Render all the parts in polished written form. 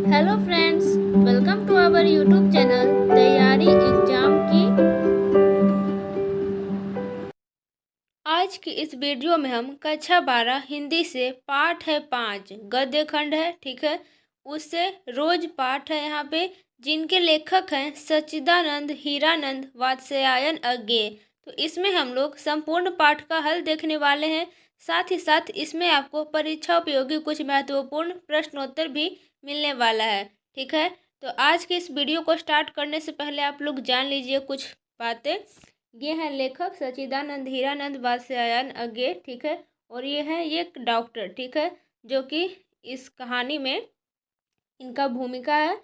Hello friends, welcome to our YouTube channel तैयारी exam की। आज की इस वीडियो में हम कक्षा 12 हिंदी से पाठ है 5 गद्य खंड है, ठीक है। उससे रोज पाठ है यहाँ पे, जिनके लेखक हैं सच्चिदानंद हीरानंद वात्स्यायन अज्ञेय। तो इसमें हम लोग संपूर्ण पाठ का हल देखने वाले हैं। साथ ही साथ इसमें आपको परीक्षा उपयोगी कुछ महत्वपूर्ण प्रश्नोत्तर भी मिलने वाला है, ठीक है। तो आज के इस वीडियो को स्टार्ट करने से पहले आप लोग जान लीजिए कुछ बातें। ये हैं लेखक सच्चिदानंद हीरानंद वात्स्यायन अज्ञेय, ठीक है। और ये एक डॉक्टर, ठीक है, जो कि इस कहानी में इनका भूमिका है।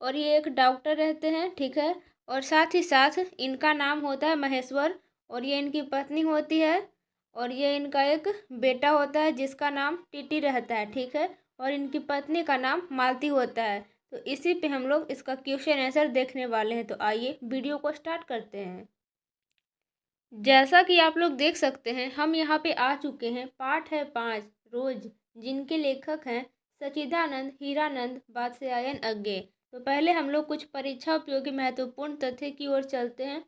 और ये एक डॉक्टर रहते हैं, ठीक है। और साथ ही साथ इनका नाम होता है महेश्वर। और ये इनकी पत्नी होती है। और ये इनका एक बेटा होता है जिसका नाम टीटी रहता है, ठीक है। और इनकी पत्नी का नाम मालती होता है। तो इसी पे हम लोग इसका क्वेश्चन आंसर देखने वाले हैं। तो आइए वीडियो को स्टार्ट करते हैं। जैसा कि आप लोग देख सकते हैं, हम यहाँ पे आ चुके हैं। पाठ है 5 रोज, जिनके लेखक हैं सच्चिदानंद हीरानंद वात्स्यायन अज्ञेय। तो पहले हम लोग कुछ परीक्षा उपयोगी महत्वपूर्ण तथ्य की ओर चलते हैं।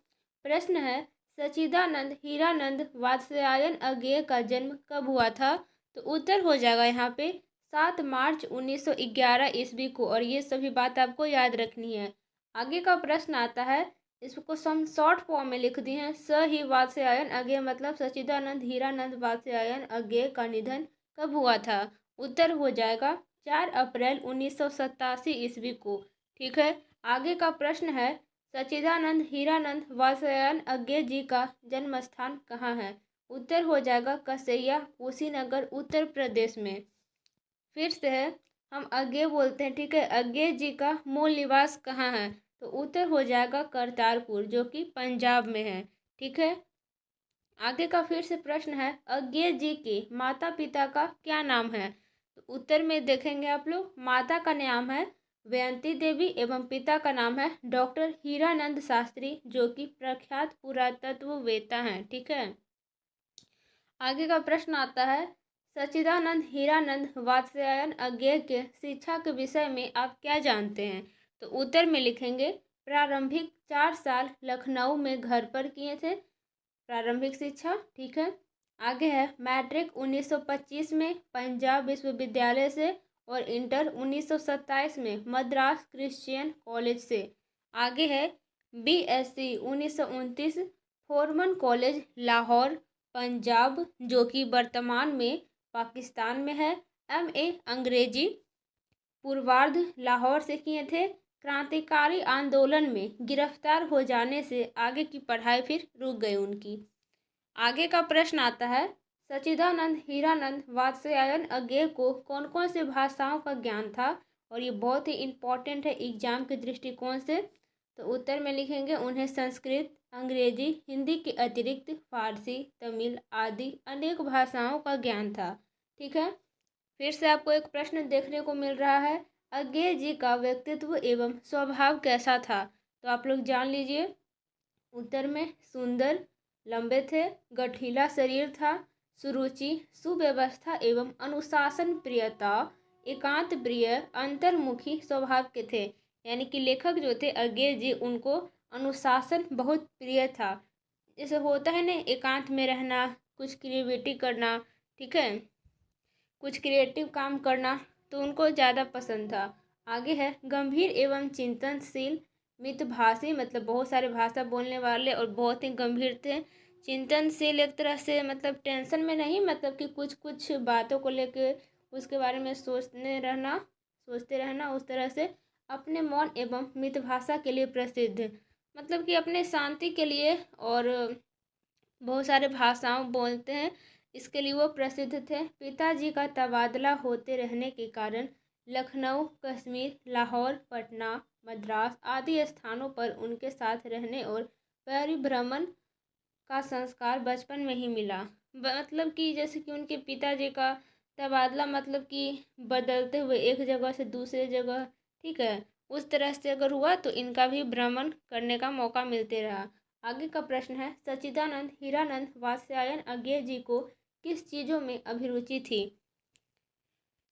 प्रश्न है, सच्चिदानंद हीरानंद वात्स्यायन अज्ञेय का जन्म कब हुआ था? तो उत्तर हो जाएगा यहाँ पे 7 मार्च 1911 ईस्वी को। और ये सभी बात आपको याद रखनी है। आगे का प्रश्न आता है, इसको हम शॉर्ट फॉर्म में लिख दिए हैं। ही वात्स्यायन अज्ञेय मतलब सच्चिदानंद हीरानंद वात्स्यायन अज्ञेय का निधन कब हुआ था? उत्तर हो जाएगा 4 अप्रैल 1987 ईस्वी को, ठीक है। आगे का प्रश्न है, सच्चिदानंद हीरानंद वात्स्यायन अज्ञेय जी का जन्म स्थान कहाँ है? उत्तर हो जाएगा कसैया, कुशीनगर, उत्तर प्रदेश में। फिर से है, हम अज्ञेय बोलते हैं, ठीक है। अज्ञेय जी का मूल निवास कहाँ है? तो उत्तर हो जाएगा करतारपुर, जो कि पंजाब में है, ठीक है। आगे का फिर से प्रश्न है, अज्ञेय जी के माता पिता का क्या नाम है? तो उत्तर में देखेंगे आप लोग, माता का नाम है वयंती देवी एवं पिता का नाम है डॉक्टर हीरानंद शास्त्री, जो कि प्रख्यात पुरातत्ववेत्ता हैं, ठीक है। आगे का प्रश्न आता है, सच्चिदानंद हीरानंद वात्स्यायन अज्ञेय के शिक्षा के विषय में आप क्या जानते हैं? तो उत्तर में लिखेंगे, प्रारंभिक 4 साल लखनऊ में घर पर किए थे प्रारंभिक शिक्षा, ठीक है। आगे है, मैट्रिक 1925 में पंजाब विश्वविद्यालय से और इंटर 1927 में मद्रास क्रिश्चियन कॉलेज से। आगे है, BSc 1929 Foreman college Lahore Punjab, जो कि वर्तमान में पाकिस्तान में है। एमए अंग्रेजी पूर्वार्ध लाहौर से किए थे। क्रांतिकारी आंदोलन में गिरफ्तार हो जाने से आगे की पढ़ाई फिर रुक गई उनकी। आगे का प्रश्न आता है, सच्चिदानंद हीरानंद वात्स्यायन अज्ञेय को कौन कौन से भाषाओं का ज्ञान था? और ये बहुत ही इम्पोर्टेंट है एग्जाम के दृष्टिकोण से। तो उत्तर में लिखेंगे, उन्हें संस्कृत, अंग्रेजी, हिंदी के अतिरिक्त फारसी, तमिल आदि अनेक भाषाओं का ज्ञान था, ठीक है। फिर से आपको एक प्रश्न देखने को मिल रहा है, अज्ञेय जी का व्यक्तित्व एवं स्वभाव कैसा था? तो आप लोग जान लीजिए। उत्तर में सुंदर, लंबे थे, गठीला शरीर था, सुरुचि, सुव्यवस्था एवं अनुशासन प्रियता, एकांत प्रिय, अंतर्मुखी स्वभाव के थे। यानी कि लेखक जो थे अज्ञेय जी, उनको अनुशासन बहुत प्रिय था। जैसे होता है ना, एकांत में रहना, कुछ क्रिएटिविटी करना, ठीक है, कुछ क्रिएटिव काम करना, तो उनको ज़्यादा पसंद था। आगे है, गंभीर एवं चिंतनशील, मितभाषी मतलब बहुत सारे भाषा बोलने वाले और बहुत ही गंभीर थे। चिंतनशील एक तरह से मतलब टेंशन में नहीं, मतलब कि कुछ कुछ बातों को लेके उसके बारे में सोचते रहना उस तरह से। अपने मौन एवं मितभाषा के लिए प्रसिद्ध, मतलब कि अपने शांति के लिए और बहुत सारे भाषाओं बोलते हैं, इसके लिए वो प्रसिद्ध थे। पिताजी का तबादला होते रहने के कारण लखनऊ, कश्मीर, लाहौर, पटना, मद्रास आदि स्थानों पर उनके साथ रहने और परिभ्रमण का संस्कार बचपन में ही मिला। मतलब कि जैसे कि उनके पिताजी का तबादला मतलब कि बदलते हुए एक जगह से दूसरे जगह, ठीक है, उस तरह से अगर हुआ तो इनका भी भ्रमण करने का मौका मिलते रहा। आगे का प्रश्न है, सच्चिदानंद हीरानंद वात्स्यायन अज्ञेय जी को किस चीज़ों में अभिरुचि थी?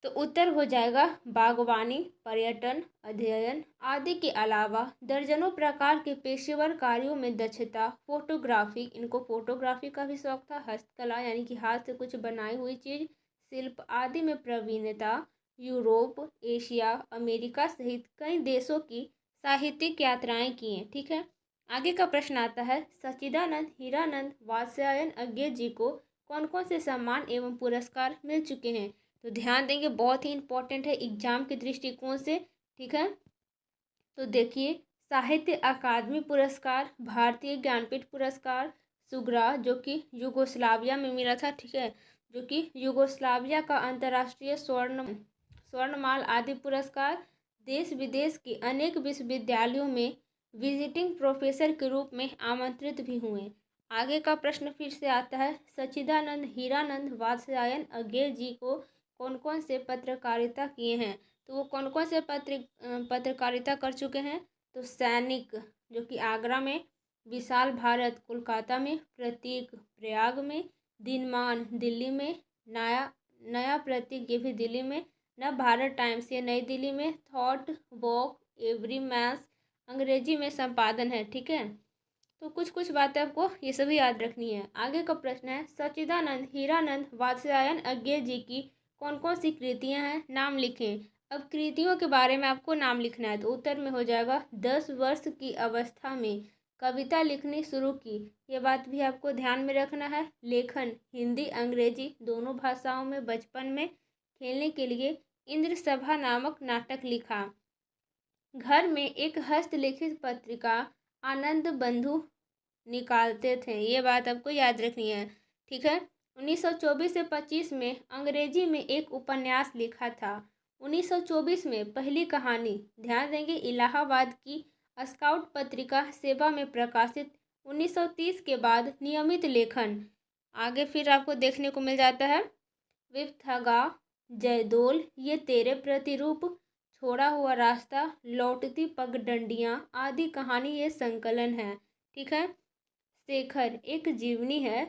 तो उत्तर हो जाएगा बागवानी, पर्यटन, अध्ययन आदि के अलावा दर्जनों प्रकार के पेशेवर कार्यों में दक्षता, फोटोग्राफी, इनको फोटोग्राफी का भी शौक था, हस्तकला यानी कि हाथ से कुछ बनाई हुई चीज, शिल्प आदि में प्रवीणता, यूरोप, एशिया, अमेरिका सहित कई देशों की साहित्यिक यात्राएं की हैं। ठीक है। आगे का प्रश्न आता है, सच्चिदानंद हीरानंद वात्स्यायन अज्ञे जी को कौन कौन से सम्मान एवं पुरस्कार मिल चुके हैं? तो ध्यान देंगे, बहुत ही इंपॉर्टेंट है एग्जाम के दृष्टिकोण से। ठीक है। तो देखिए, साहित्य अकादमी पुरस्कार, भारतीय ज्ञानपीठ पुरस्कार, सुग्रा जो कि युगोस्लाविया में मिला था। ठीक है। जो कि युगोस्लाविया का अंतर्राष्ट्रीय स्वर्णमाल आदि पुरस्कार, देश विदेश के अनेक विश्वविद्यालयों में विजिटिंग प्रोफेसर के रूप में आमंत्रित भी हुए। आगे का प्रश्न फिर से आता है, सच्चिदानंद हीरानंद वात्स्यायन अज्ञे जी को कौन कौन से पत्रकारिता किए हैं? तो वो कौन कौन से पत्रकारिता कर चुके हैं? तो सैनिक जो कि आगरा में, विशाल भारत कोलकाता में, प्रतीक प्रयाग में, दिनमान दिल्ली में, नया नया प्रतीक ये भी दिल्ली में, नव भारत टाइम्स ये नई दिल्ली में, थॉट वॉक एवरी मैस अंग्रेजी में संपादन है। ठीक है। तो कुछ कुछ बातें आपको ये सभी याद रखनी है। आगे का प्रश्न है, सच्चिदानंद हीरानंद वात्स्यायन अज्ञे जी की कौन कौन सी कृतियां हैं? नाम लिखें। अब कृतियों के बारे में आपको नाम लिखना है, तो उत्तर में हो जाएगा 10 वर्ष की अवस्था में कविता लिखनी शुरू की। ये बात भी आपको ध्यान में रखना है। लेखन हिंदी अंग्रेजी दोनों भाषाओं में बचपन में खेलने के लिए इंद्र सभा नामक नाटक लिखा। घर में एक हस्तलिखित पत्रिका आनंद बंधु निकालते थे। ये बात आपको याद रखनी है। ठीक है। 1924 से 25 में अंग्रेजी में एक उपन्यास लिखा था। 1924 में पहली कहानी, ध्यान देंगे, इलाहाबाद की स्काउट पत्रिका सेवा में प्रकाशित। 1930 के बाद नियमित लेखन। आगे फिर आपको देखने को मिल जाता है, विपथगा, जयदोल, ये तेरे प्रतिरूप, छोड़ा हुआ रास्ता, लौटती पगडंडियाँ आदि कहानी ये संकलन है। ठीक है। शेखर एक जीवनी है,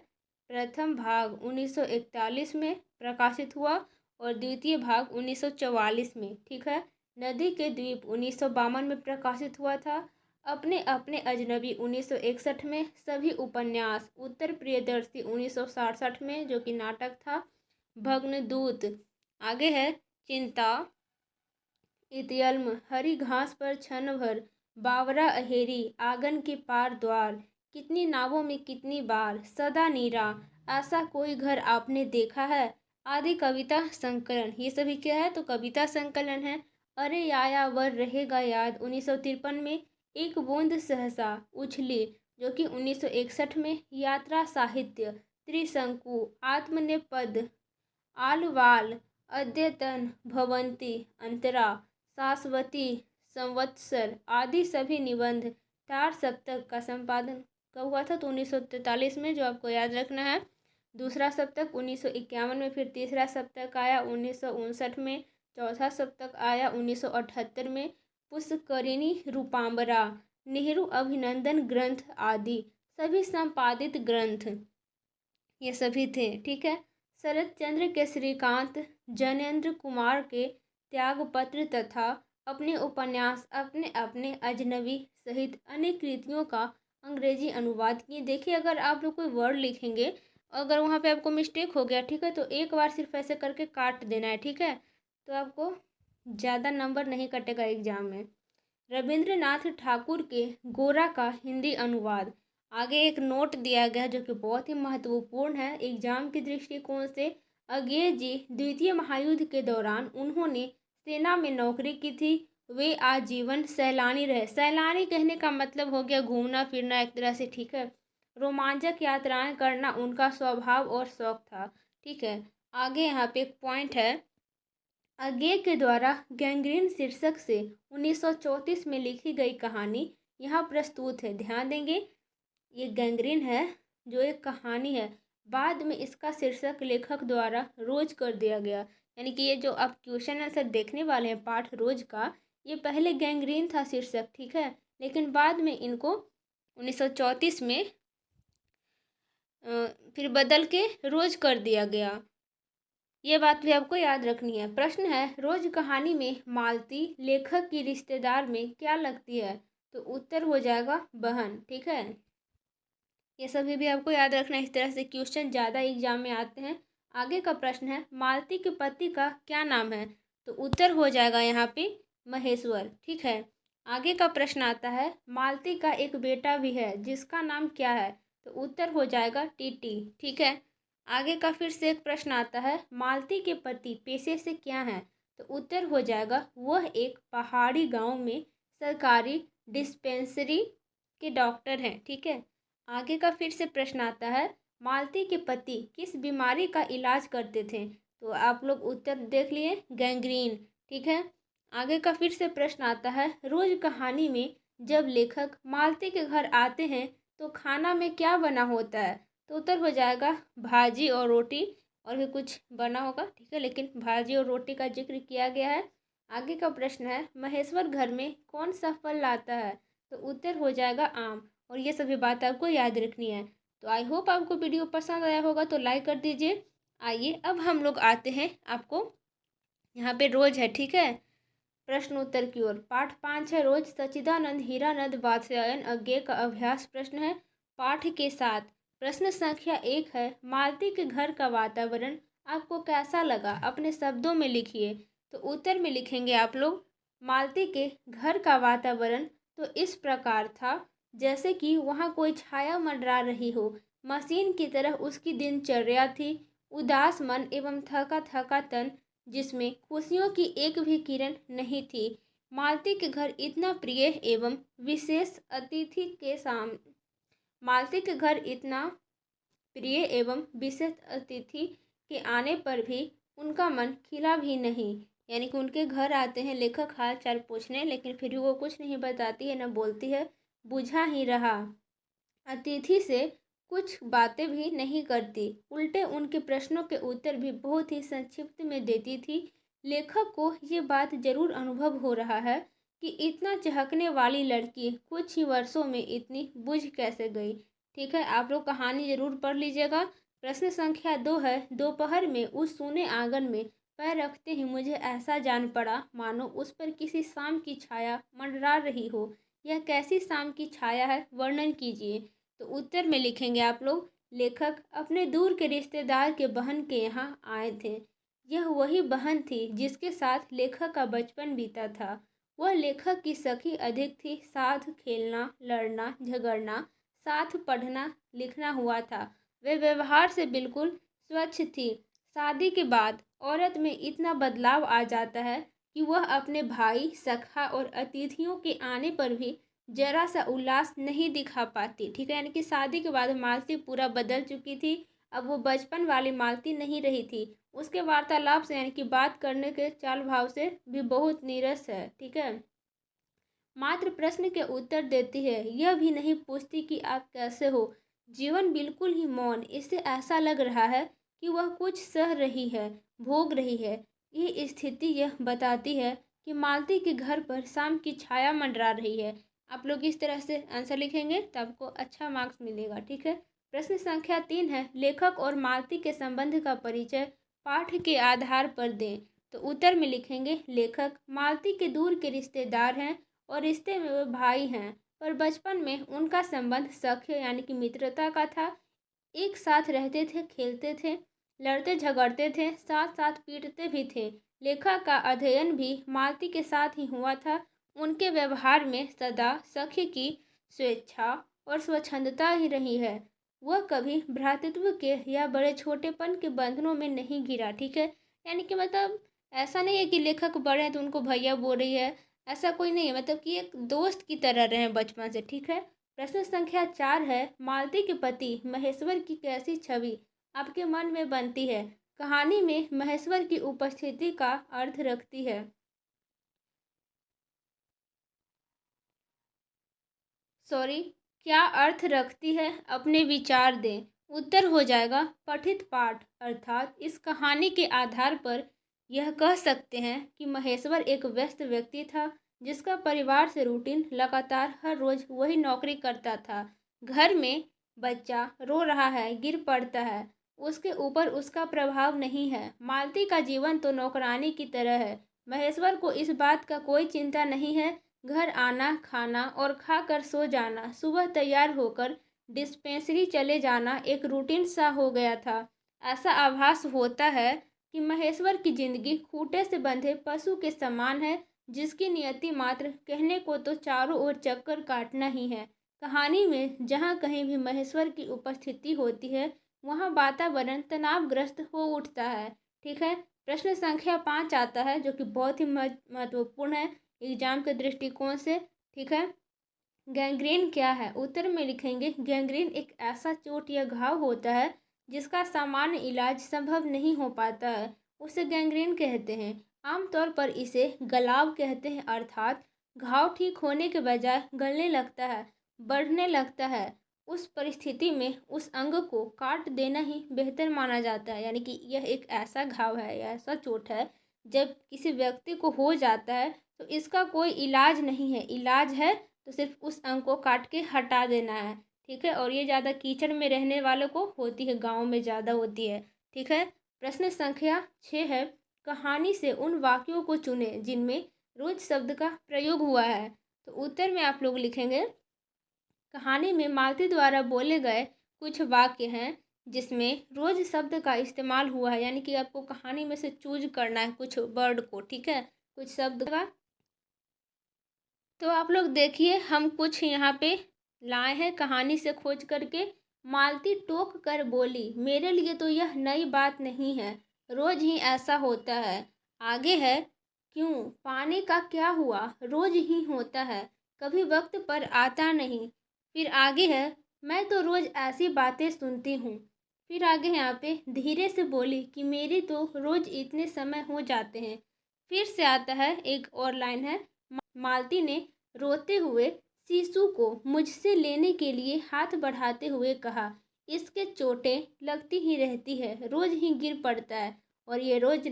प्रथम भाग 1941 में प्रकाशित हुआ और द्वितीय भाग 1944 में। ठीक है। नदी के द्वीप 1952 में प्रकाशित हुआ था। अपने अपने अजनबी 1961 में। सभी उपन्यास, उत्तर प्रियदर्शी 1967 में जो कि नाटक था। भग्नदूत, आगे है चिंता, इत्यल्म, हरी घास पर क्षण भर, बावरा अहेरी, आंगन के पार द्वार, कितनी नावों में कितनी बार, सदा नीरा, ऐसा कोई घर आपने देखा है आदि कविता संकलन। ये सभी क्या है? तो कविता संकलन है। अरे यायावर रहेगा याद 1953 में। एक बूंद सहसा उछली जो कि 1961 में। यात्रा साहित्य, त्रिशंकु, आत्मनेपद, आलवाल, अद्यतन, भवंती, अंतरा, शाश्वती, संवत्सर आदि सभी निबंध। 4 सप्तक का संपादन कब हुआ था? तो 1943 में, जो आपको याद रखना है। दूसरा सप्तक 1951 में, फिर तीसरा सप्तक आया 1959 में, चौथा सप्तक आया 1978 में। पुष्करिणी, रूपांबरा, नेहरू अभिनंदन ग्रंथ आदि सभी संपादित ग्रंथ ये सभी थे। ठीक है। शरद चंद्र के श्रीकांत, जैनेन्द्र कुमार के त्यागपत्र तथा अपने उपन्यास अपने अपने अजनबी सहित अन्य कृतियों का अंग्रेजी अनुवाद किए। देखिए, अगर आप लोग कोई वर्ड लिखेंगे, अगर वहाँ पे आपको मिस्टेक हो गया, ठीक है, तो एक बार सिर्फ ऐसे करके काट देना है। ठीक है। तो आपको ज़्यादा नंबर नहीं कटेगा एग्जाम में। रविंद्रनाथ ठाकुर के गोरा का हिंदी अनुवाद। आगे एक नोट दिया गया जो कि बहुत ही महत्वपूर्ण है एग्जाम के दृष्टिकोण से। अज्ञे जी द्वितीय महायुद्ध के दौरान उन्होंने सेना में नौकरी की थी। वे आजीवन सैलानी रहे। सैलानी कहने का मतलब हो गया घूमना फिरना एक तरह से। ठीक है। रोमांचक यात्राएं करना उनका स्वभाव और शौक था। ठीक है। आगे यहाँ पे एक पॉइंट है, अज्ञे के द्वारा गैंग्रीन शीर्षक से 1934 में लिखी गई कहानी यहाँ प्रस्तुत है। ध्यान देंगे, ये गैंग्रीन है जो एक कहानी है। बाद में इसका शीर्षक लेखक द्वारा रोज कर दिया गया। यानी कि ये जो आप क्वेश्चन आंसर देखने वाले हैं पाठ रोज का, ये पहले गैंग्रीन था शीर्षक। ठीक है। लेकिन बाद में इनको 1934 में फिर बदल के रोज कर दिया गया। ये बात भी आपको याद रखनी है। प्रश्न है, रोज कहानी में मालती लेखक की रिश्तेदार में क्या लगती है? तो उत्तर हो जाएगा बहन। ठीक है, ये सभी भी आपको याद रखना है। इस तरह से क्वेश्चन ज़्यादा एग्जाम में आते हैं। आगे का प्रश्न है, मालती के पति का क्या नाम है? तो उत्तर हो जाएगा यहाँ पे महेश्वर। ठीक है, आगे का प्रश्न आता है, मालती का एक बेटा भी है जिसका नाम क्या है? तो उत्तर हो जाएगा टीटी। ठीक है, आगे का फिर से एक प्रश्न आता है, मालती के पति पेशे से क्या हैं? तो उत्तर हो जाएगा, वह एक पहाड़ी गांव में सरकारी डिस्पेंसरी के डॉक्टर हैं। ठीक है, आगे का फिर से प्रश्न आता है, मालती के पति किस बीमारी का इलाज करते थे? तो आप लोग उत्तर देख लिए, गैंग्रीन। ठीक है, आगे का फिर से प्रश्न आता है, रोज कहानी में जब लेखक मालती के घर आते हैं तो खाना में क्या बना होता है? तो उत्तर हो जाएगा भाजी और रोटी, और भी कुछ बना होगा। ठीक है, लेकिन भाजी और रोटी का जिक्र किया गया है। आगे का प्रश्न है, महेश्वर घर में कौन सा फल लाता है? तो उत्तर हो जाएगा आम। और ये सभी बात आपको याद रखनी है। तो आई होप आपको वीडियो पसंद आया होगा, तो लाइक कर दीजिए। आइए अब हम लोग आते हैं आपको यहाँ पे रोज है। ठीक है, प्रश्न उत्तर की ओर। पाठ 5 है रोज, सच्चिदानंद हीरानंद वात्स्यायन अज्ञेय का अभ्यास प्रश्न है पाठ के साथ। प्रश्न संख्या 1 है, मालती के घर का वातावरण आपको कैसा लगा? अपने शब्दों में लिखिए। तो उत्तर में लिखेंगे आप लोग, मालती के घर का वातावरण तो इस प्रकार था जैसे कि वहाँ कोई छाया मंडरा रही हो। मशीन की तरह उसकी दिनचर्या थी, उदास मन एवं थका थका तन, जिसमें खुशियों की एक भी किरण नहीं थी। मालती के घर इतना प्रिय एवं विशेष अतिथि के साम मालती के घर इतना प्रिय एवं विशेष अतिथि के आने पर भी उनका मन खिला भी नहीं। यानी कि उनके घर आते हैं लेखक हाल चाल पूछने, लेकिन फिर भी वो कुछ नहीं बताती है, न बोलती है, बुझा ही रहा। अतिथि से कुछ बातें भी नहीं करती, उल्टे उनके प्रश्नों के उत्तर भी बहुत ही संक्षिप्त में देती थी। लेखक को ये बात जरूर अनुभव हो रहा है कि इतना चहकने वाली लड़की कुछ ही वर्षों में इतनी बुझ कैसे गई। ठीक है, आप लोग कहानी जरूर पढ़ लीजिएगा। प्रश्न संख्या 2 है, दोपहर में उस सूने आंगन में पैर रखते ही मुझे ऐसा जान पड़ा मानो उस पर किसी शाम की छाया मंडरा रही हो। यह कैसी शाम की छाया है, वर्णन कीजिए। तो उत्तर में लिखेंगे आप लोग, लेखक अपने दूर के रिश्तेदार के बहन के यहाँ आए थे। यह वही बहन थी जिसके साथ लेखक का बचपन बीता था। वह लेखक की सखी अधिक थी, साथ खेलना, लड़ना, झगड़ना, साथ पढ़ना लिखना हुआ था। वे व्यवहार से बिल्कुल स्वच्छ थी। शादी के बाद औरत में इतना बदलाव आ जाता है कि वह अपने भाई, सखा और अतिथियों के आने पर भी जरा सा उल्लास नहीं दिखा पाती। ठीक है, यानी कि शादी के बाद मालती पूरा बदल चुकी थी। अब वो बचपन वाली मालती नहीं रही थी। उसके वार्तालाप से, यानी कि बात करने के चाल भाव से भी बहुत नीरस है। ठीक है, मात्र प्रश्न के उत्तर देती है, यह भी नहीं पूछती कि आप कैसे हो। जीवन बिल्कुल ही मौन, इससे ऐसा लग रहा है कि वह कुछ सह रही है, भोग रही है। ये स्थिति यह बताती है कि मालती के घर पर शाम की छाया मंडरा रही है। आप लोग इस तरह से आंसर लिखेंगे तो आपको अच्छा मार्क्स मिलेगा। ठीक है, प्रश्न संख्या 3 है, लेखक और मालती के संबंध का परिचय पाठ के आधार पर दें। तो उत्तर में लिखेंगे, लेखक मालती के दूर के रिश्तेदार हैं और रिश्ते में वे भाई हैं, पर बचपन में उनका संबंध सख्य यानी कि मित्रता का था। एक साथ रहते थे, खेलते थे, लड़ते झगड़ते थे, साथ साथ पीटते भी थे। लेखक का अध्ययन भी मालती के साथ ही हुआ था। उनके व्यवहार में सदा सख्य की स्वेच्छा और स्वच्छंदता ही रही है। वह कभी भ्रातृत्व के या बड़े छोटेपन के बंधनों में नहीं गिरा। ठीक है, यानी कि मतलब ऐसा नहीं है कि लेखक बड़े हैं तो उनको भैया बोल रही है, ऐसा कोई नहीं है। मतलब कि एक दोस्त की तरह रहे बचपन से। ठीक है, प्रश्न संख्या 4 है, मालती के पति महेश्वर की कैसी छवि आपके मन में बनती है? कहानी में महेश्वर की उपस्थिति का अर्थ रखती है। सॉरी, क्या अर्थ रखती है, अपने विचार दें। उत्तर हो जाएगा पठित पाठ, अर्थात इस कहानी के आधार पर यह कह सकते हैं कि महेश्वर एक व्यस्त व्यक्ति था जिसका परिवार से रूटीन लगातार हर रोज वही नौकरी करता था। घर में बच्चा रो रहा है, गिर पड़ता है, उसके ऊपर उसका प्रभाव नहीं है। मालती का जीवन तो नौकरानी की तरह है। महेश्वर को इस बात का कोई चिंता नहीं है। घर आना, खाना और खाकर सो जाना, सुबह तैयार होकर डिस्पेंसरी चले जाना एक रूटीन सा हो गया था। ऐसा आभास होता है कि महेश्वर की जिंदगी खूंटे से बंधे पशु के समान है, जिसकी नियति मात्र कहने को तो चारों ओर चक्कर काटना ही है। कहानी में जहाँ कहीं भी महेश्वर की उपस्थिति होती है, वहाँ वातावरण तनावग्रस्त हो उठता है। ठीक है। प्रश्न संख्या 5 आता है, जो कि बहुत ही महत्वपूर्ण है एग्जाम के दृष्टिकोण से। ठीक है। गैंग्रीन क्या है? उत्तर में लिखेंगे, गैंग्रीन एक ऐसा चोट या घाव होता है जिसका सामान्य इलाज संभव नहीं हो पाता है, उसे गैंग्रीन कहते हैं। आमतौर पर इसे गलाव कहते हैं, अर्थात घाव ठीक होने के बजाय गलने लगता है, बढ़ने लगता है। उस परिस्थिति में उस अंग को काट देना ही बेहतर माना जाता है। यानी कि यह एक ऐसा घाव है या ऐसा चोट है, जब किसी व्यक्ति को हो जाता है तो इसका कोई इलाज नहीं है। इलाज है तो सिर्फ उस अंग को काट के हटा देना है। ठीक है। और ये ज़्यादा कीचड़ में रहने वालों को होती है, गाँव में ज़्यादा होती है। ठीक है। प्रश्न संख्या 6 है, कहानी से उन वाक्यों को चुने जिनमें रोज शब्द का प्रयोग हुआ है। तो उत्तर में आप लोग लिखेंगे, कहानी में मालती द्वारा बोले गए कुछ वाक्य हैं जिसमें रोज शब्द का इस्तेमाल हुआ है। यानी कि आपको कहानी में से चूज करना है कुछ वर्ड को। ठीक है, कुछ शब्द का। तो आप लोग देखिए, हम कुछ यहाँ पे लाए हैं कहानी से खोज करके। मालती टोक कर बोली, मेरे लिए तो यह नई बात नहीं है, रोज ही ऐसा होता है। आगे है, क्यों, पानी का क्या हुआ, रोज ही होता है, कभी वक्त पर आता नहीं। फिर आगे है, मैं तो रोज ऐसी बातें सुनती हूँ। फिर आगे यहाँ पे धीरे से बोली कि मेरी तो रोज इतने समय हो जाते हैं। फिर से आता है एक और लाइन है, मालती ने रोते हुए सीसू को मुझसे लेने के लिए हाथ बढ़ाते हुए कहा, इसके चोटें लगती ही रहती है, रोज ही गिर पड़ता है। और ये रोज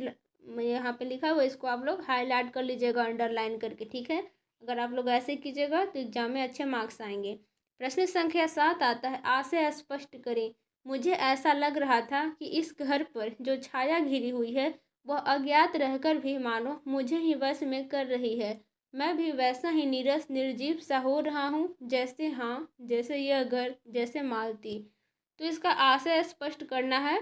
यहाँ पे लिखा हुआ, इसको आप लोग हाईलाइट कर लीजिएगा अंडरलाइन करके। ठीक है, अगर आप लोग ऐसे कीजिएगा तो एग्जाम में अच्छे मार्क्स आएंगे। प्रश्न संख्या 7 आता है, आशय स्पष्ट करें। मुझे ऐसा लग रहा था कि इस घर पर जो छाया घिरी हुई है वह अज्ञात रहकर भी मानो मुझे ही वश में कर रही है। मैं भी वैसा ही नीरस निर्जीव सा हो रहा हूँ, जैसे, हाँ, जैसे यह घर, जैसे मालती। तो इसका आशय स्पष्ट करना है,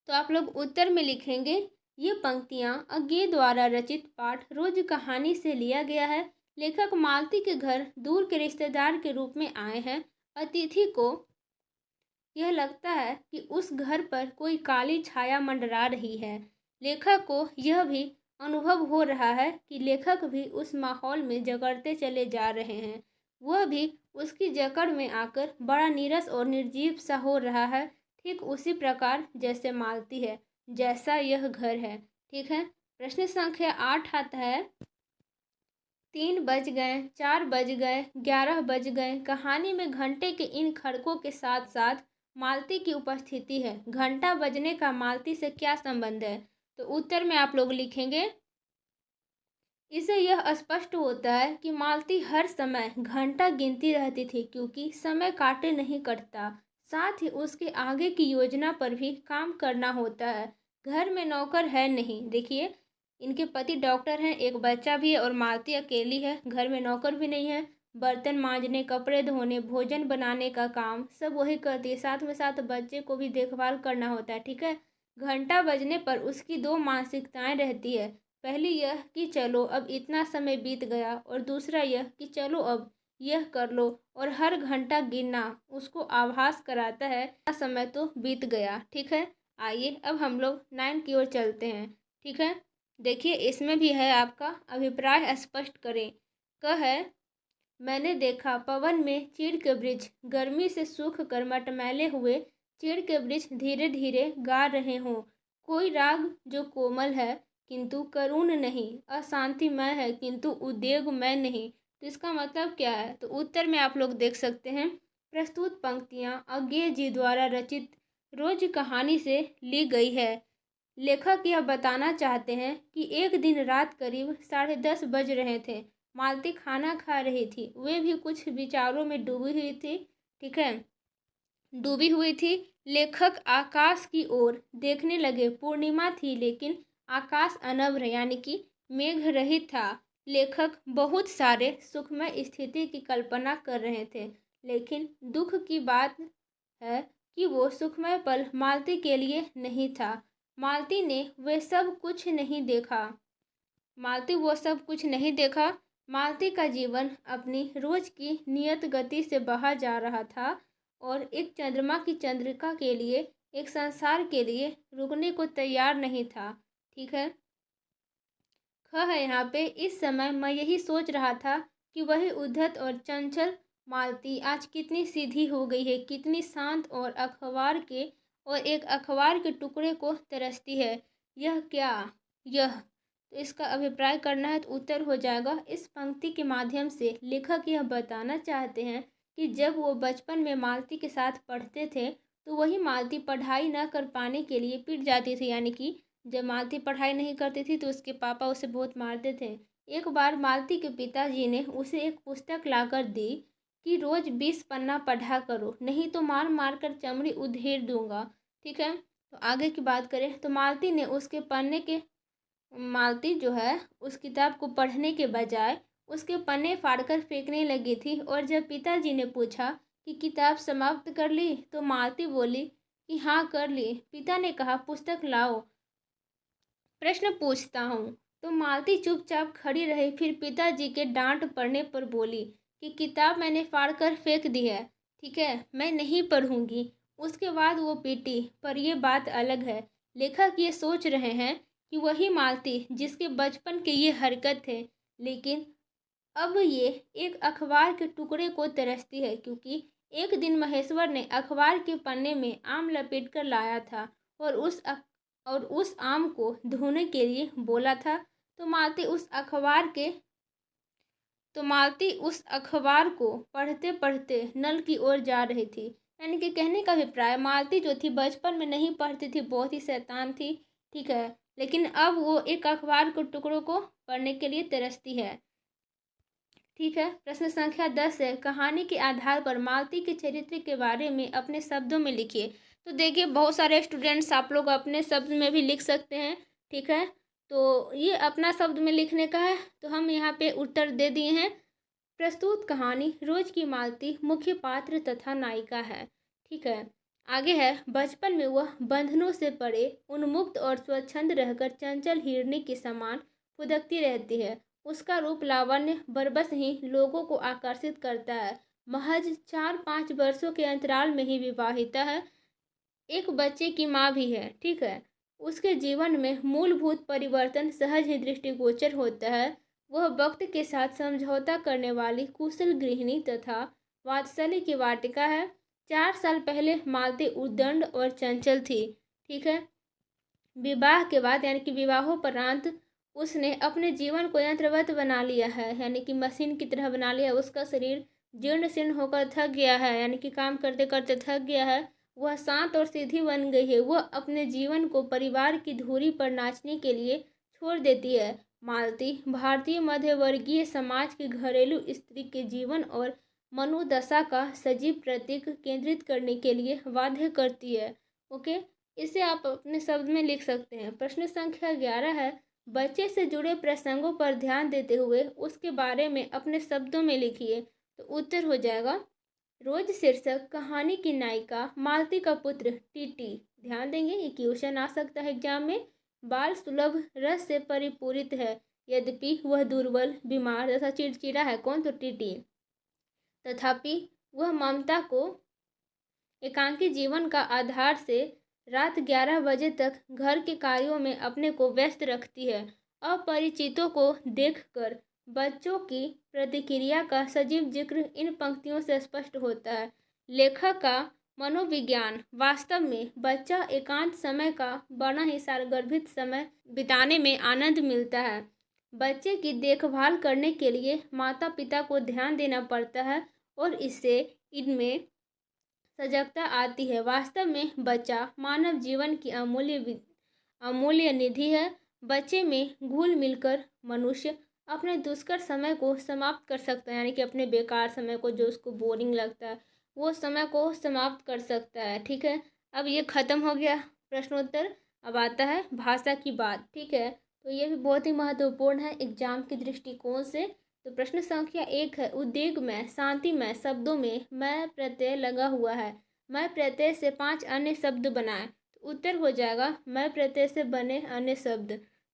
तो आप लोग उत्तर में लिखेंगे, ये पंक्तियाँ अज्ञे द्वारा रचित पाठ रोज कहानी से लिया गया है। लेखक मालती के घर दूर के रिश्तेदार के रूप में आए हैं। अतिथि को यह लगता है कि उस घर पर कोई काली छाया मंडरा रही है। लेखक को यह भी अनुभव हो रहा है कि लेखक भी उस माहौल में जकड़ते चले जा रहे हैं। वह भी उसकी जकड़ में आकर बड़ा नीरस और निर्जीव सा हो रहा है, ठीक उसी प्रकार जैसे मालती है, जैसा यह घर है। ठीक है। प्रश्न संख्या 8 आता है, 3 बज गए, 4 बज गए, 11 बज गए। कहानी में घंटे के इन खड़कों के साथ साथ मालती की उपस्थिति है। घंटा बजने का मालती से क्या संबंध है? तो उत्तर में आप लोग लिखेंगे, इससे यह स्पष्ट होता है कि मालती हर समय घंटा गिनती रहती थी, क्योंकि समय काटे नहीं कटता। साथ ही उसके आगे की योजना पर भी काम करना होता है। घर में नौकर है नहीं। देखिए, इनके पति डॉक्टर हैं, एक बच्चा भी है और मालती अकेली है। घर में नौकर भी नहीं है। बर्तन मांजने, कपड़े धोने, भोजन बनाने का काम सब वही करती है। साथ में साथ बच्चे को भी देखभाल करना होता है। ठीक है। घंटा बजने पर उसकी दो मानसिकताएं रहती है। पहली यह कि चलो अब इतना समय बीत गया, और दूसरा यह कि चलो अब यह कर लो। और हर घंटा गिनना उसको आभास कराता है समय तो बीत गया। ठीक है। आइए अब हम लोग 9 की ओर चलते हैं। ठीक है। देखिए, इसमें भी है आपका अभिप्राय स्पष्ट करें। है, मैंने देखा पवन में चीड़ के वृक्ष गर्मी से सूख कर मटमैले हुए चीड़ के वृक्ष धीरे धीरे गा रहे हों। कोई राग जो कोमल है किंतु करुण नहीं, अशांतिमय है किंतु उद्वेगमय नहीं। तो इसका मतलब क्या है? तो उत्तर में आप लोग देख सकते हैं, प्रस्तुत पंक्तियाँ अज्ञे जी द्वारा रचित रोज कहानी से ली गई है। लेखक यह बताना चाहते हैं कि एक दिन रात करीब 10:30 बज रहे थे। मालती खाना खा रही थी, वे भी कुछ विचारों में डूबी हुई थी। ठीक है। डूबी हुई थी। लेखक आकाश की ओर देखने लगे। पूर्णिमा थी लेकिन आकाश अनभ्र यानी कि मेघ रहित था। लेखक बहुत सारे सुखमय स्थिति की कल्पना कर रहे थे, लेकिन दुख की बात है कि वो सुखमय पल मालती के लिए नहीं था। मालती ने वे सब कुछ नहीं देखा। मालती वो सब कुछ नहीं देखा। मालती का जीवन अपनी रोज की नियत गति से बहा जा रहा था और एक चंद्रमा की चंद्रिका के लिए, एक संसार के लिए रुकने को तैयार नहीं था। ठीक है। ख है यहाँ पे, इस समय मैं यही सोच रहा था कि वही उद्धत और चंचल मालती आज कितनी सीधी हो गई है, कितनी शांत और एक अखबार के टुकड़े को तरसती है। यह क्या? यह तो इसका अभिप्राय करना है तो उत्तर हो जाएगा। इस पंक्ति के माध्यम से लेखक यह बताना चाहते हैं कि जब वो बचपन में मालती के साथ पढ़ते थे तो वही मालती पढ़ाई न कर पाने के लिए पिट जाती थी, यानी कि जब मालती पढ़ाई नहीं करती थी तो उसके पापा उसे बहुत मारते थे। एक बार मालती के पिताजी ने उसे एक पुस्तक लाकर दी कि रोज 20 पन्ना पढ़ा करो, नहीं तो मार मार कर चमड़ी उधेड़ दूंगा। ठीक है। तो आगे की बात करें तो मालती जो है उस किताब को पढ़ने के बजाय उसके पन्ने फाड़कर फेंकने लगी थी। और जब पिताजी ने पूछा कि किताब समाप्त कर ली तो मालती बोली कि हाँ कर ली। पिता ने कहा पुस्तक लाओ, प्रश्न पूछता हूँ। तो मालती चुपचाप खड़ी रही। फिर पिताजी के डांट पड़ने पर बोली कि किताब मैंने फाड़ कर फेंक दी है, ठीक है, मैं नहीं पढ़ूंगी। उसके बाद वो पीटी। पर यह बात अलग है। लेखक ये सोच रहे हैं कि वही मालती जिसके बचपन के ये हरकत थे, लेकिन अब ये एक अखबार के टुकड़े को तरसती है, क्योंकि एक दिन महेश्वर ने अखबार के पन्ने में आम लपेट कर लाया था और उस आम को धोने के लिए बोला था। तो मालती उस अखबार को पढ़ते पढ़ते नल की ओर जा रही थी। यानी कि कहने का अभिप्राय, मालती जो थी बचपन में नहीं पढ़ती थी, बहुत ही शैतान थी। ठीक है। लेकिन अब वो एक अखबार के टुकड़ों को पढ़ने के लिए तरसती है। ठीक है। प्रश्न संख्या 10 है, कहानी के आधार पर मालती के चरित्र के बारे में अपने शब्दों में लिखिए। तो देखिए, बहुत सारे स्टूडेंट्स आप लोग अपने शब्द में भी लिख सकते हैं। ठीक है। तो ये अपना शब्द में लिखने का है, तो हम यहाँ पे उत्तर दे दिए हैं। प्रस्तुत कहानी रोज की मालती मुख्य पात्र तथा नायिका है। ठीक है। आगे है, बचपन में वह बंधनों से परे उन्मुक्त और स्वच्छंद रहकर चंचल हिरनी के समान फुदकती रहती है। उसका रूप लावण्य बरबस ही लोगों को आकर्षित करता है। महज 4-5 वर्षों के अंतराल में ही विवाहिता है, एक बच्चे की माँ भी है। ठीक है। उसके जीवन में मूलभूत परिवर्तन सहज ही दृष्टिगोचर होता है। वह वक्त के साथ समझौता करने वाली कुशल गृहिणी तथा वात्सल्य की वाटिका है। 4 साल पहले मालती उद्दंड और चंचल थी। ठीक है। विवाह के बाद यानी कि विवाहोपरांत उसने अपने जीवन को यंत्रवत बना लिया है, यानी कि मशीन की तरह बना लिया। उसका शरीर जीर्ण शीर्ण होकर थक गया है, यानी कि काम करते करते थक गया है। वह शांत और सीधी बन गई है। वह अपने जीवन को परिवार की धुरी पर नाचने के लिए छोड़ देती है। मालती भारतीय मध्यवर्गीय समाज की घरेलू स्त्री के जीवन और मनोदशा का सजीव प्रतीक केंद्रित करने के लिए बाध्य करती है। ओके। इसे आप अपने शब्द में लिख सकते हैं। प्रश्न संख्या 11 है, बच्चे से जुड़े प्रसंगों पर ध्यान देते हुए उसके बारे में अपने शब्दों में लिखिए। तो उत्तर हो जाएगा रोज शीर्षक कहानी की नायिका मालती का पुत्र टीटी। ध्यान देंगे, ये क्वेश्चन आ सकता है एग्जाम में। बाल सुलभ रस से परिपूरित है, यद्यपि वह दुर्बल, बीमार तथा चिड़चिड़ा है। कौन? तो टीटी। तथापि वह ममता को एकांकी जीवन का आधार से रात 11 बजे तक घर के कार्यों में अपने को व्यस्त रखती है। अपरिचितों को देखकर बच्चों की प्रतिक्रिया का सजीव जिक्र इन पंक्तियों से स्पष्ट होता है। लेखक का मनोविज्ञान, वास्तव में बच्चा एकांत समय का बड़ा ही सारगर्भित समय बिताने में आनंद मिलता है। बच्चे की देखभाल करने के लिए माता पिता को ध्यान देना पड़ता है और इससे इनमें सजगता आती है। वास्तव में बच्चा मानव जीवन की अमूल्य निधि है। बच्चे में घुल मिलकर मनुष्य अपने दुष्कर समय को समाप्त कर सकता है, यानी कि अपने बेकार समय को जो उसको बोरिंग लगता है वो समय को समाप्त कर सकता है। ठीक है, अब ये ख़त्म हो गया प्रश्नोत्तर। अब आता है भाषा की बात। ठीक है, तो ये भी बहुत ही महत्वपूर्ण है एग्जाम के दृष्टिकोण से। तो प्रश्न संख्या 1 है, उद्वेग में शांतिमय शब्दों में मैं प्रत्यय लगा हुआ है। मैं प्रत्यय से 5 अन्य शब्द बनाए। तो उत्तर हो जाएगा मैं प्रत्यय से बने अन्य शब्द।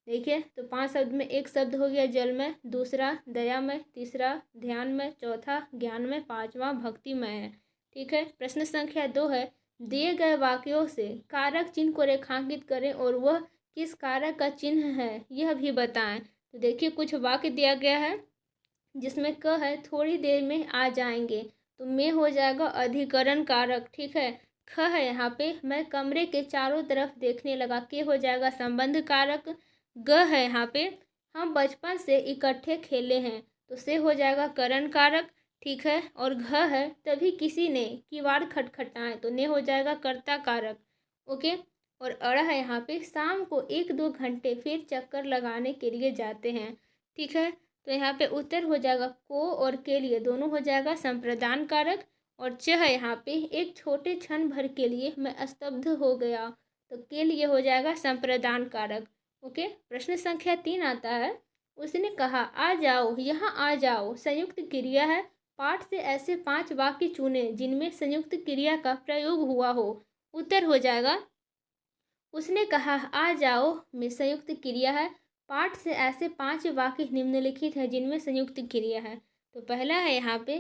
देखिए, तो 5 शब्द में एक शब्द हो गया जल में, दूसरा दया में, तीसरा ध्यान में, चौथा ज्ञान में, पांचवा भक्ति में है। ठीक है, प्रश्न संख्या 2 है, दिए गए वाक्यों से कारक चिन्ह को रेखांकित करें और वह किस कारक का चिन्ह है यह भी बताएं। तो देखिए, कुछ वाक्य दिया गया है जिसमें क है थोड़ी देर में आ जाएंगे, तो में हो जाएगा अधिकरण कारक। ठीक है, ख है यहाँ पे मैं कमरे के चारों तरफ देखने लगा, के हो जाएगा संबंध कारक। ग है यहाँ पे हम बचपन से इकट्ठे खेले हैं, तो से हो जाएगा करण कारक। ठीक है, और घ है तभी किसी ने किवाड़ खटखटाए, तो ने हो जाएगा कर्ता कारक। ओके, और अड़ है यहाँ पे शाम को 1-2 घंटे फिर चक्कर लगाने के लिए जाते हैं। ठीक है, तो यहाँ पे उत्तर हो जाएगा को और के लिए दोनों हो जाएगा संप्रदान कारक। और च है यहाँ पे एक छोटे क्षण भर के लिए मैं स्तब्ध हो गया, तो के लिए हो जाएगा संप्रदान कारक। ओके, प्रश्न संख्या 3 आता है, उसने कहा आ जाओ यहाँ आ जाओ संयुक्त क्रिया है। पाठ से ऐसे 5 वाक्य चुने जिनमें संयुक्त क्रिया का प्रयोग हुआ हो। उत्तर हो जाएगा उसने कहा आ जाओ में संयुक्त क्रिया है। पाठ से ऐसे 5 वाक्य निम्नलिखित हैं जिनमें संयुक्त क्रिया है। तो पहला है यहाँ पे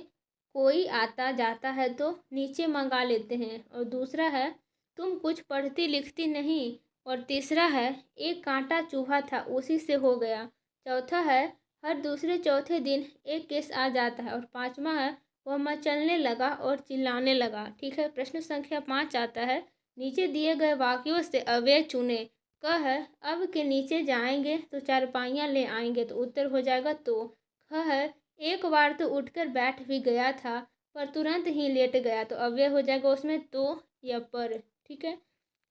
कोई आता जाता है तो नीचे मंगा लेते हैं, और दूसरा है तुम कुछ पढ़ती लिखती नहीं, और तीसरा है एक कांटा चूहा था उसी से हो गया। चौथा है हर दूसरे चौथे दिन एक केस आ जाता है, और पांचवा है वह मचलने लगा और चिल्लाने लगा। ठीक है, प्रश्न संख्या 5 आता है, नीचे दिए गए वाक्यों से अव्यय चुने। क है अब के नीचे जाएंगे तो चारपाइयाँ ले आएंगे, तो उत्तर हो जाएगा तो। ख है एक बार तो उठकर बैठ भी गया था पर तुरंत ही लेट गया, तो अव्यय हो जाएगा उसमें तो या पर। ठीक है,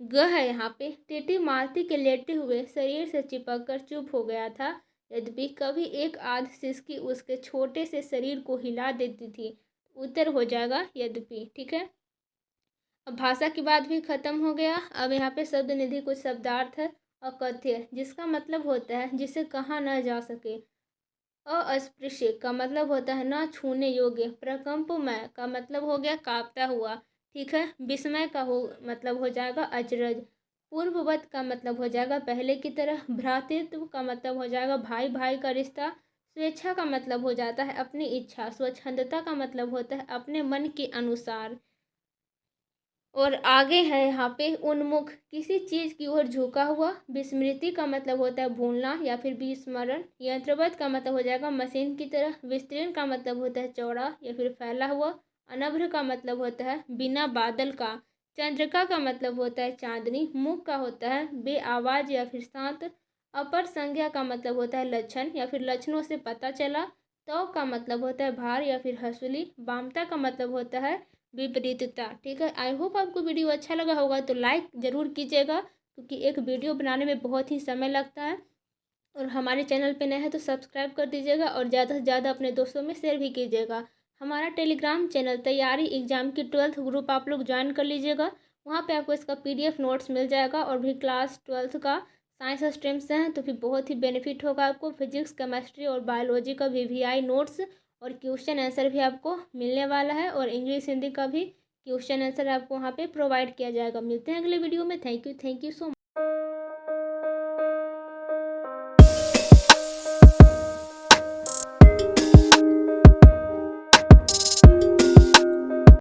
ग है यहाँ पे टीटी मालती के लेटे हुए शरीर से चिपक कर चुप हो गया था, यद्यपि कभी एक आध सिसकी उसके छोटे से शरीर को हिला देती थी। उत्तर हो जाएगा यद्यपि। ठीक है, अब भाषा की बात भी खत्म हो गया। अब यहाँ पे शब्द निधि कुछ शब्दार्थ है। अकथ्य जिसका मतलब होता है जिसे कहा न जा सके। अस्पृश्य का मतलब होता है न छूने योग्य। प्रकंपमय का मतलब हो गया कांपता हुआ। ठीक है, विस्मय का हो मतलब हो जाएगा अचरज। पूर्ववत का मतलब हो जाएगा पहले की तरह। भ्रातृत्व का मतलब हो जाएगा भाई भाई का रिश्ता। स्वेच्छा का मतलब हो जाता है अपनी इच्छा। स्वच्छंदता का मतलब होता है अपने मन के अनुसार। और आगे है यहाँ पे उन्मुख किसी चीज़ की ओर झुका हुआ। विस्मृति का मतलब होता है भूलना या फिर विस्मरण। यंत्रवत का मतलब हो जाएगा मशीन की तरह। विस्तीर्ण का मतलब होता है चौड़ा या फिर फैला हुआ। अनभ्र का मतलब होता है बिना बादल का। चंद्रिका का मतलब होता है चांदनी। मुख का होता है बे आवाज या फिर शांत। अपर संज्ञा का मतलब होता है लक्षण या फिर लक्षणों से पता चला। तो का मतलब होता है भार या फिर हंसुली। वामता का मतलब होता है विपरीतता। ठीक है, आई होप आपको वीडियो अच्छा लगा होगा, तो लाइक ज़रूर कीजिएगा क्योंकि एक वीडियो बनाने में बहुत ही समय लगता है। और हमारे चैनल पे नए हैं तो सब्सक्राइब कर दीजिएगा और ज़्यादा से ज़्यादा अपने दोस्तों में शेयर भी कीजिएगा। हमारा टेलीग्राम चैनल तैयारी एग्जाम की 12th ग्रुप आप लोग ज्वाइन कर लीजिएगा। वहाँ पे आपको इसका PDF नोट्स मिल जाएगा, और भी क्लास 12th का साइंस स्ट्रीम से हैं तो फिर बहुत ही बेनिफिट होगा आपको। फिजिक्स केमिस्ट्री और बायोलॉजी का VVI नोट्स और क्वेश्चन आंसर भी आपको मिलने वाला है, और इंग्लिश हिंदी का भी क्वेश्चन आंसर आपको वहाँ पे प्रोवाइड किया जाएगा। मिलते हैं अगले वीडियो में। Thank you so much.